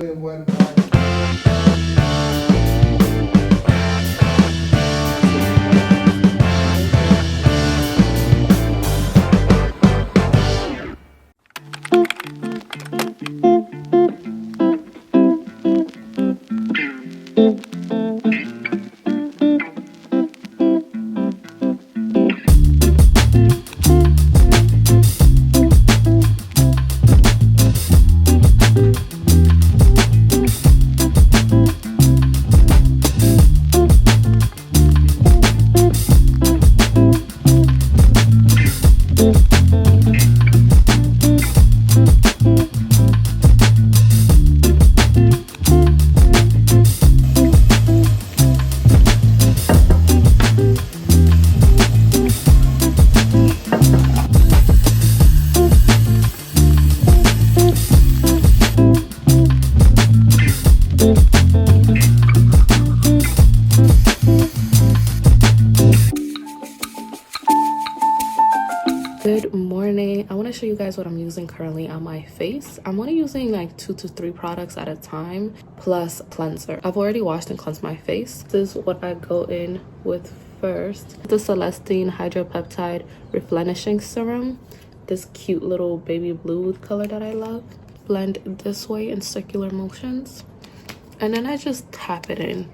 Good morning. I want to show you guys what I'm using currently on my face. I'm only using like 2 to 3 products at a time plus cleanser. I've already washed and cleansed my face. This is what I go in with first. The Celestine Hydropeptide Replenishing Serum. This cute little baby blue color that I love. Blend this way in circular motions. And then I just tap it in.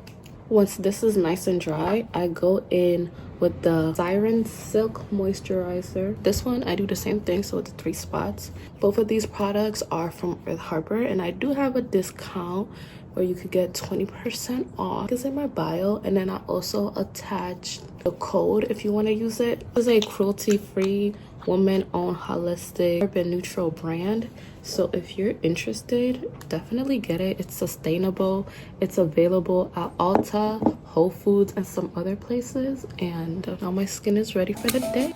Once this is nice and dry, I go in with the Siren Silk Moisturizer. This one, I do the same thing, so it's 3 spots. Both of these products are from Earth Harbor, and I do have a discount where you could get 20% off. It's in my bio, and then I also attached the code if you want to use it. This is a cruelty-free, woman-owned, holistic, urban neutral brand. So if you're interested, definitely get it. It's sustainable. It's available at Ulta, Whole Foods, and some other places. And now my skin is ready for the day.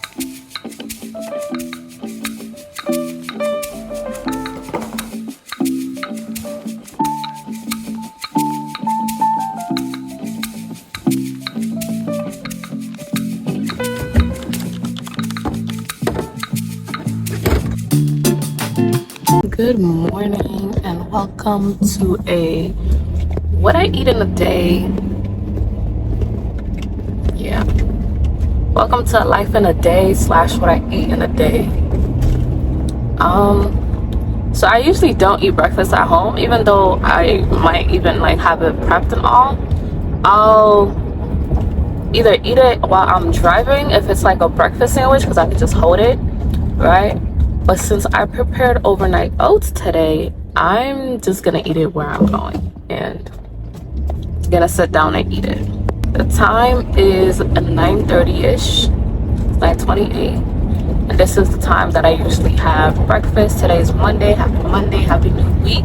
Good morning and welcome to a what I eat in a day. Yeah, welcome to a life in a day / what I eat in a day. So I usually don't eat breakfast at home, even though I might even like have it prepped and all. I'll either eat it while I'm driving if it's like a breakfast sandwich, because I can just hold it, right? But since I prepared overnight oats today, I'm just gonna eat it where I'm going and gonna sit down and eat it. The time is 9:30-ish, 9:28, and this is the time that I usually have breakfast. Today is Monday. Happy Monday, happy new week.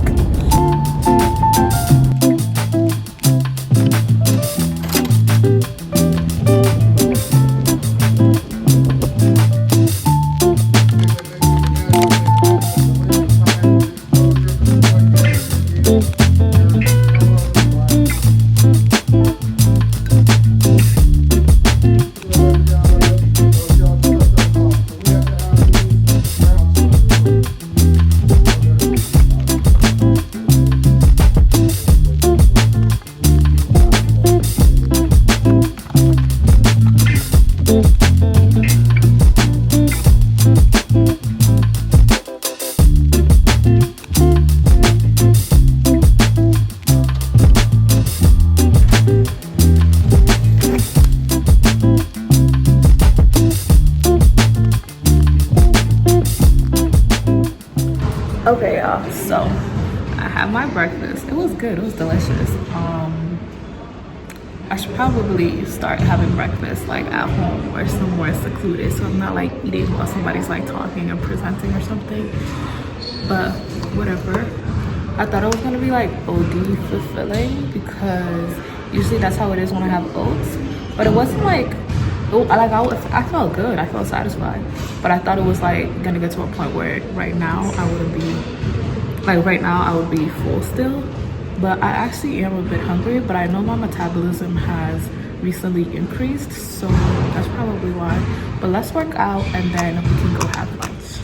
Okay, y'all, so I had my breakfast. It was good. It was delicious. I should probably start having breakfast like at home or somewhere secluded, so I'm not like eating while somebody's like talking and presenting or something. But whatever. I thought it was gonna be like OD fulfilling, because usually that's how it is when I have oats. But it wasn't like, I felt good. I felt satisfied. But I thought it was like gonna get to a point where right now I would be full still. But I actually am a bit hungry, but I know my metabolism has recently increased, so that's probably why. But let's work out and then we can go have lunch.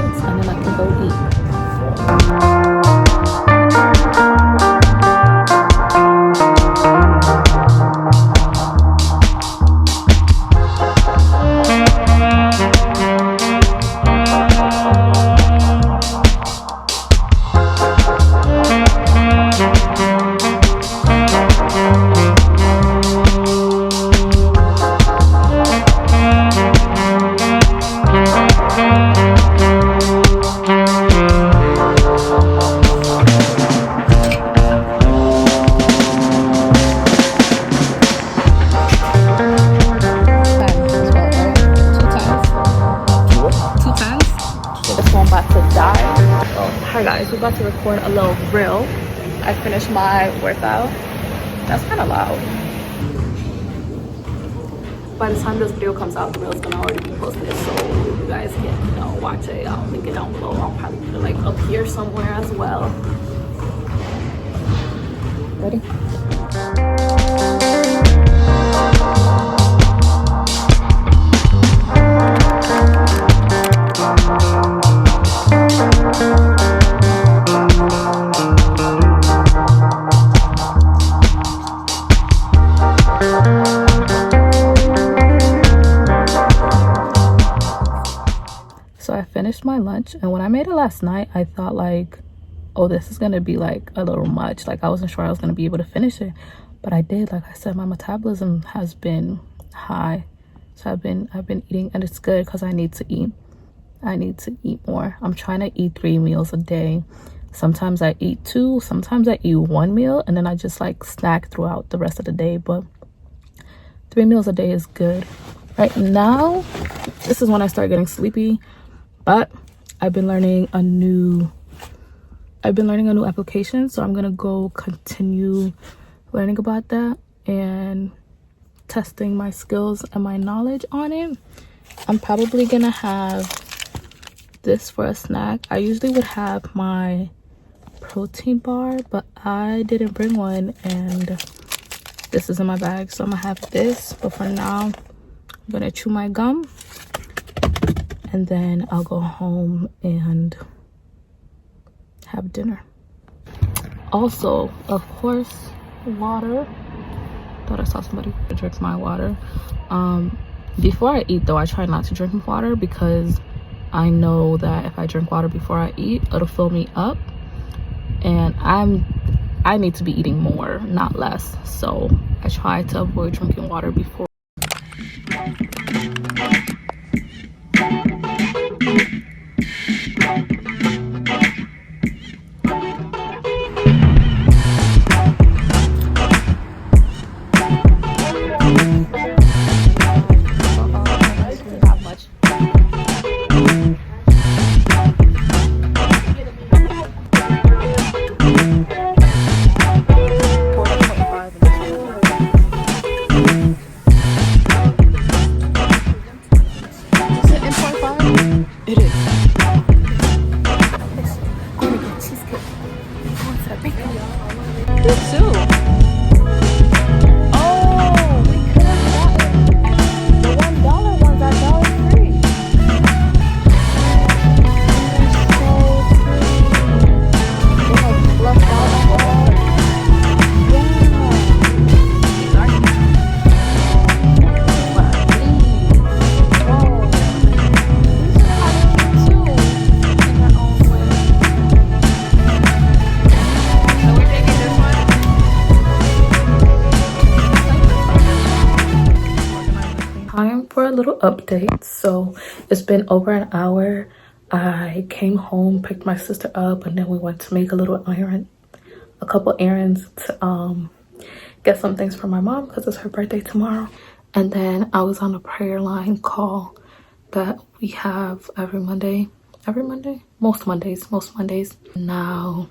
minutes and then I can go eat. Hi guys, we're about to record a little reel. I finished my workout. That's kind of loud. By the time this video comes out, the reel's gonna already be posted, so you guys can, watch it. I'll link it down below. I'll probably put it like up here somewhere as well. Ready? So I finished my lunch, and when I made it last night, I thought like, oh, this is gonna be like a little much. Like I wasn't sure I was gonna be able to finish it, but I did. Like I said, my metabolism has been high, so I've been eating, and it's good because I need to eat. I need to eat more. I'm trying to eat 3 meals a day. Sometimes I eat 2, sometimes I eat 1 meal, and then I just like snack throughout the rest of the day. But 3 meals a day is good. Right now, this is when I start getting sleepy. But I've been learning a new application, so I'm gonna go continue learning about that and testing my skills and my knowledge on it. I'm probably gonna have this for a snack. I usually would have my protein bar, but I didn't bring one, and this is in my bag, so I'm gonna have this. But for now, I'm gonna chew my gum, and then I'll go home and have dinner. Also, of course, water. Thought I saw somebody drink my water. Before I eat though, I try not to drink water because I know that if I drink water before I eat, it'll fill me up, and I need to be eating more, not less. So I try to avoid drinking water before. Little update. So it's been over an hour. I came home, picked my sister up, and then we went to make a couple errands to get some things for my mom because it's her birthday tomorrow. And then I was on a prayer line call that we have every Monday, most Mondays. Now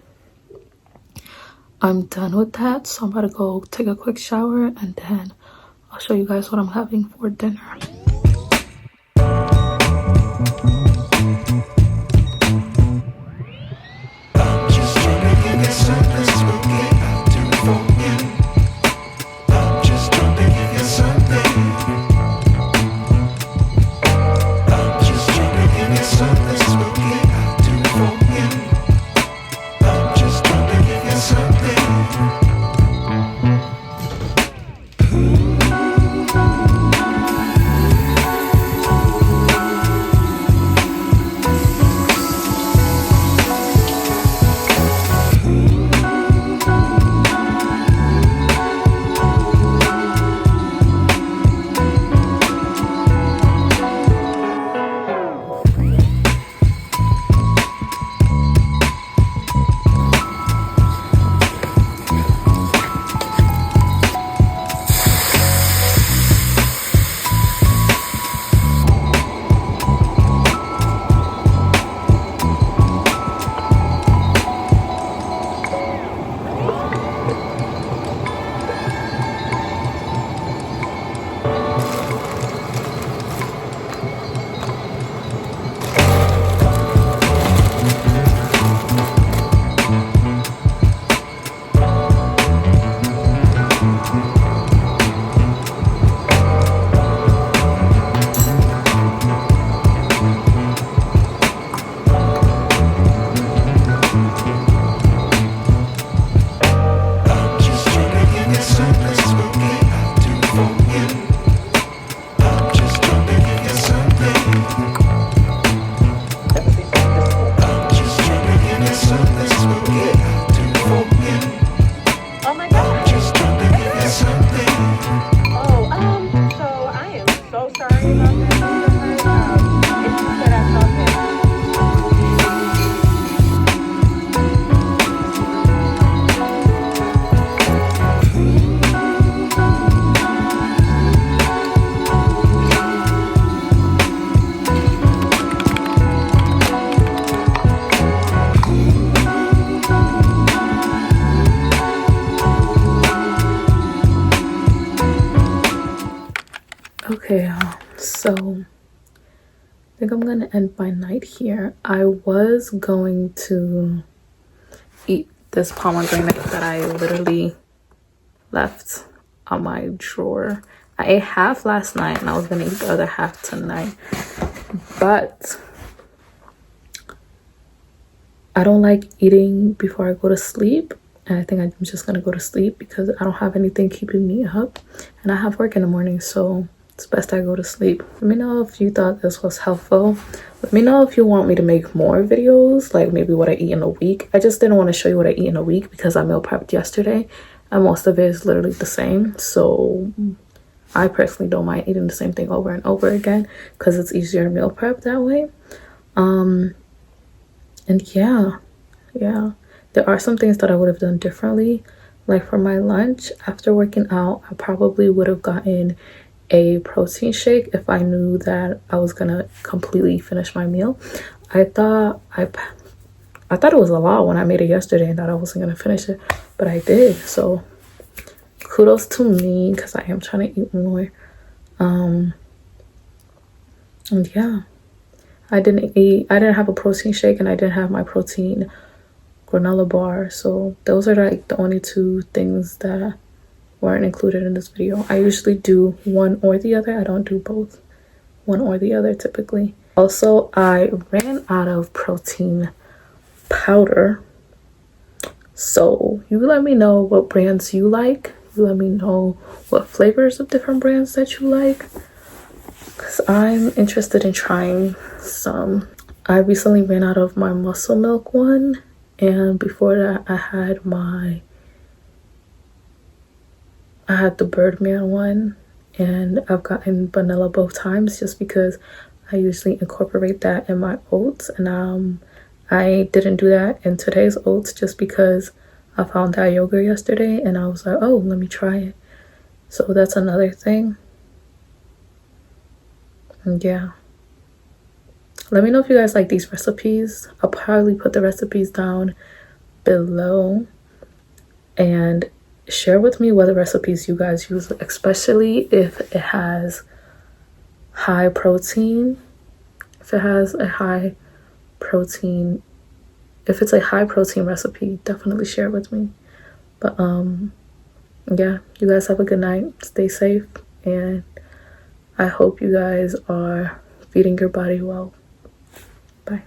I'm done with that, so I'm about to go take a quick shower, and then I'll show you guys what I'm having for dinner. Something think I'm gonna end my night here. I was going to eat this pomegranate that I literally left on my drawer. I ate half last night and I was gonna eat the other half tonight, but I don't like eating before I go to sleep, and I think I'm just gonna go to sleep because I don't have anything keeping me up, and I have work in the morning, so it's best I go to sleep. Let me know if you thought this was helpful. Let me know if you want me to make more videos, like maybe what I eat in a week. I just didn't want to show you what I eat in a week because I meal prepped yesterday and most of it is literally the same. So I personally don't mind eating the same thing over and over again because it's easier to meal prep that way. And yeah, there are some things that I would have done differently. Like for my lunch after working out, I probably would have gotten a protein shake if I knew that I was gonna completely finish my meal. I thought it was a lot when I made it yesterday and that I wasn't gonna finish it, but I did. So kudos to me because I am trying to eat more. And yeah, I didn't have a protein shake and I didn't have my protein granola bar. So those are like the only two things that weren't included in this video. I usually do one or the other. I don't do both. One or the other typically. Also, I ran out of protein powder. So you let me know what brands you like. You let me know what flavors of different brands that you like, because I'm interested in trying some. I recently ran out of my muscle milk one, and before that I had the Birdman one, and I've gotten vanilla both times just because I usually incorporate that in my oats, and I didn't do that in today's oats just because I found that yogurt yesterday and I was like, oh, let me try it. So that's another thing. And yeah, let me know if you guys like these recipes. I'll probably put the recipes down below, and share with me what recipes you guys use, especially if it has high protein. If it's a high protein recipe, definitely share with me. But yeah, you guys have a good night. Stay safe, and I hope you guys are feeding your body well. Bye.